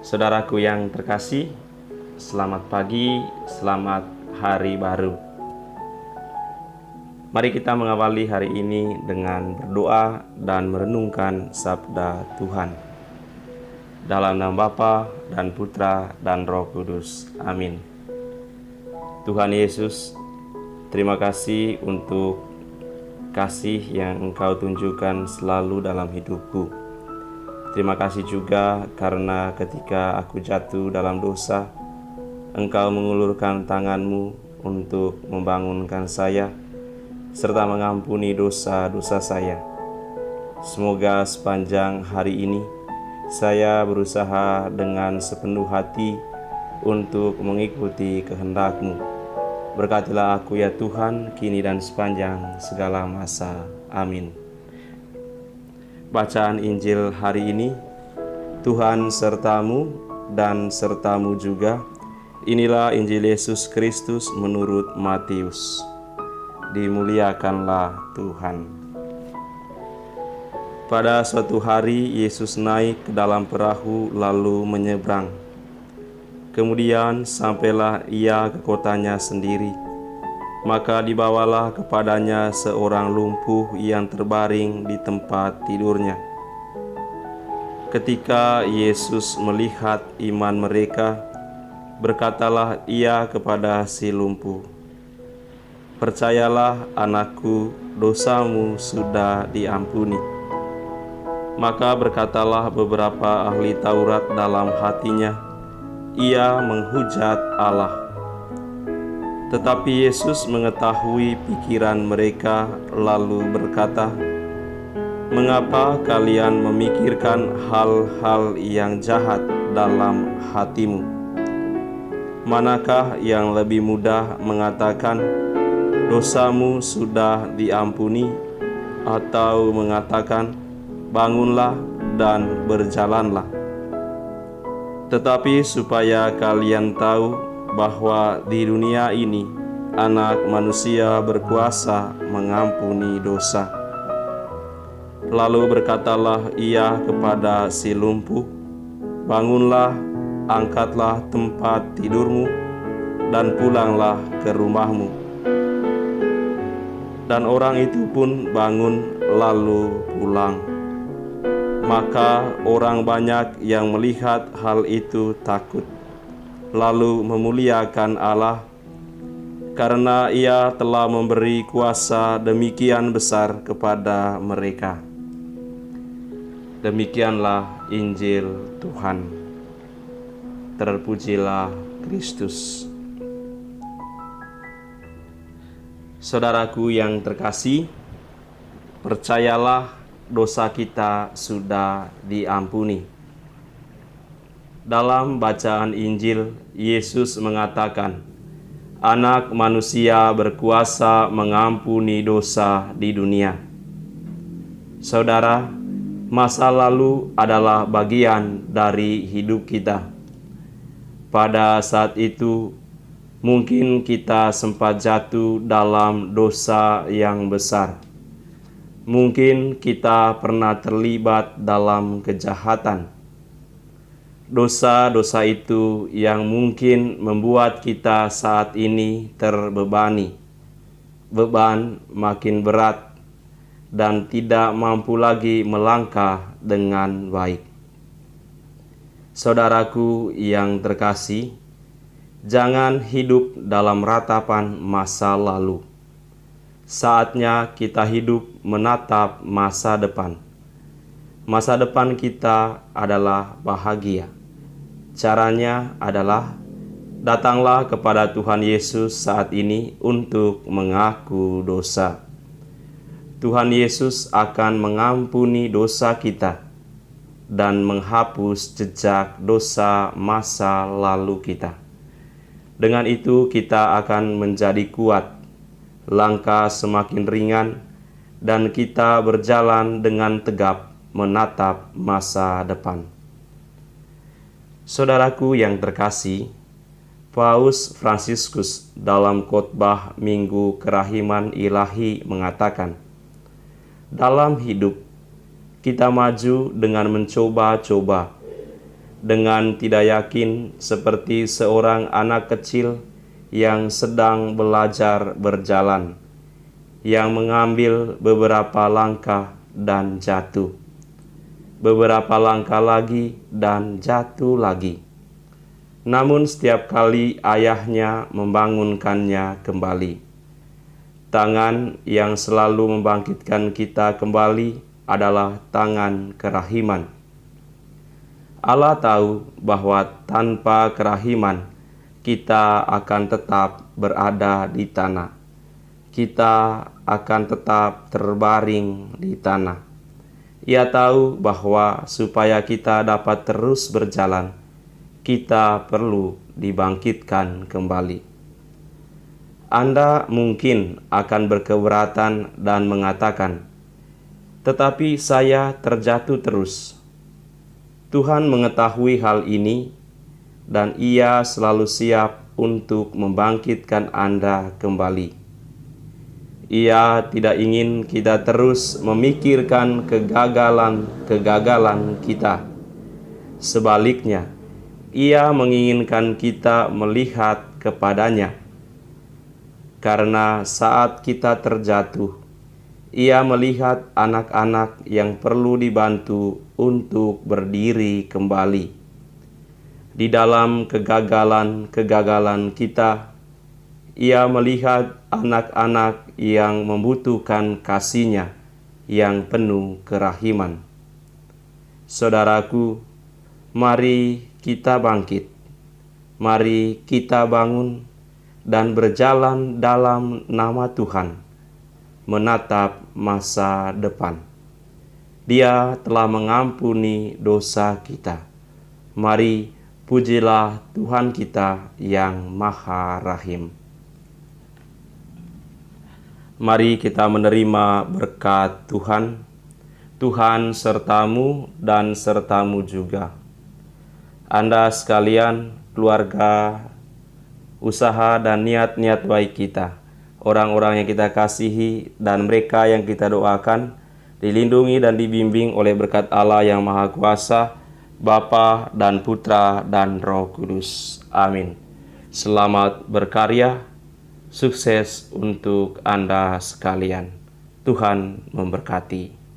Saudaraku yang terkasih, selamat pagi, selamat hari baru. Mari kita mengawali hari ini dengan berdoa dan merenungkan sabda Tuhan. Dalam nama Bapa dan Putra dan Roh Kudus. Amin. Tuhan Yesus, terima kasih untuk kasih yang Engkau tunjukkan selalu dalam hidupku. Terima kasih juga karena ketika aku jatuh dalam dosa, Engkau mengulurkan tangan-Mu untuk membangunkan saya, serta mengampuni dosa-dosa saya. Semoga sepanjang hari ini, saya berusaha dengan sepenuh hati untuk mengikuti kehendak-Mu. Berkatilah aku ya Tuhan, kini dan sepanjang segala masa. Amin. Bacaan Injil hari ini, Tuhan sertamu dan sertamu juga. Inilah Injil Yesus Kristus menurut Matius. Dimuliakanlah Tuhan. Pada suatu hari Yesus naik ke dalam perahu lalu menyeberang. Kemudian sampailah ia ke kotanya sendiri. Maka dibawalah kepadanya seorang lumpuh yang terbaring di tempat tidurnya. Ketika Yesus melihat iman mereka, berkatalah ia kepada si lumpuh, "Percayalah anakku, dosamu sudah diampuni." Maka berkatalah beberapa ahli Taurat dalam hatinya, "Ia menghujat Allah." Tetapi Yesus mengetahui pikiran mereka lalu berkata, "Mengapa kalian memikirkan hal-hal yang jahat dalam hatimu? Manakah yang lebih mudah mengatakan, 'Dosamu sudah diampuni,' atau mengatakan, 'Bangunlah dan berjalanlah'? Tetapi supaya kalian tahu bahwa di dunia ini Anak Manusia berkuasa mengampuni dosa." Lalu berkatalah ia kepada si lumpuh, "Bangunlah, angkatlah tempat tidurmu, dan pulanglah ke rumahmu." Dan orang itu pun bangun lalu pulang. Maka orang banyak yang melihat hal itu takut, lalu memuliakan Allah, karena Ia telah memberi kuasa demikian besar kepada mereka. Demikianlah Injil Tuhan. Terpujilah Kristus. Saudaraku yang terkasih, percayalah dosa kita sudah diampuni. Dalam bacaan Injil, Yesus mengatakan, Anak Manusia berkuasa mengampuni dosa di dunia. Saudara, masa lalu adalah bagian dari hidup kita. Pada saat itu, mungkin kita sempat jatuh dalam dosa yang besar. Mungkin kita pernah terlibat dalam kejahatan. Dosa-dosa itu yang mungkin membuat kita saat ini terbebani. Beban makin berat dan tidak mampu lagi melangkah dengan baik. Saudaraku yang terkasih, jangan hidup dalam ratapan masa lalu. Saatnya kita hidup menatap masa depan. Masa depan kita adalah bahagia. Caranya adalah datanglah kepada Tuhan Yesus saat ini untuk mengaku dosa. Tuhan Yesus akan mengampuni dosa kita dan menghapus jejak dosa masa lalu kita. Dengan itu kita akan menjadi kuat, langkah semakin ringan, dan kita berjalan dengan tegap menatap masa depan. Saudaraku yang terkasih, Paus Fransiskus dalam khotbah Minggu Kerahiman Ilahi mengatakan, dalam hidup kita maju dengan mencoba-coba, dengan tidak yakin seperti seorang anak kecil yang sedang belajar berjalan, yang mengambil beberapa langkah dan jatuh, beberapa langkah lagi dan jatuh lagi. Namun setiap kali ayahnya membangunkannya kembali. Tangan yang selalu membangkitkan kita kembali adalah tangan kerahiman. Allah tahu bahwa tanpa kerahiman kita akan tetap berada di tanah. Kita akan tetap terbaring di tanah. Ia tahu bahwa supaya kita dapat terus berjalan, kita perlu dibangkitkan kembali. Anda mungkin akan berkeberatan dan mengatakan, "Tetapi saya terjatuh terus." Tuhan mengetahui hal ini dan Ia selalu siap untuk membangkitkan Anda kembali. Ia tidak ingin kita terus memikirkan kegagalan kita. Sebaliknya, Ia menginginkan kita melihat kepadanya. Karena saat kita terjatuh, Ia melihat anak-anak yang perlu dibantu untuk berdiri kembali. Di dalam kegagalan-kegagalan kita, Ia melihat anak-anak yang membutuhkan kasih-Nya yang penuh kerahiman. Saudaraku, mari kita bangkit. Mari kita bangun dan berjalan dalam nama Tuhan, menatap masa depan. Dia telah mengampuni dosa kita. Mari pujilah Tuhan kita yang Maha Rahim. Mari kita menerima berkat Tuhan. Tuhan sertamu dan sertamu juga. Anda sekalian, keluarga, usaha dan niat-niat baik kita, orang-orang yang kita kasihi dan mereka yang kita doakan, dilindungi dan dibimbing oleh berkat Allah yang Maha Kuasa, Bapa dan Putra dan Roh Kudus. Amin. Selamat berkarya, sukses untuk Anda sekalian. Tuhan memberkati.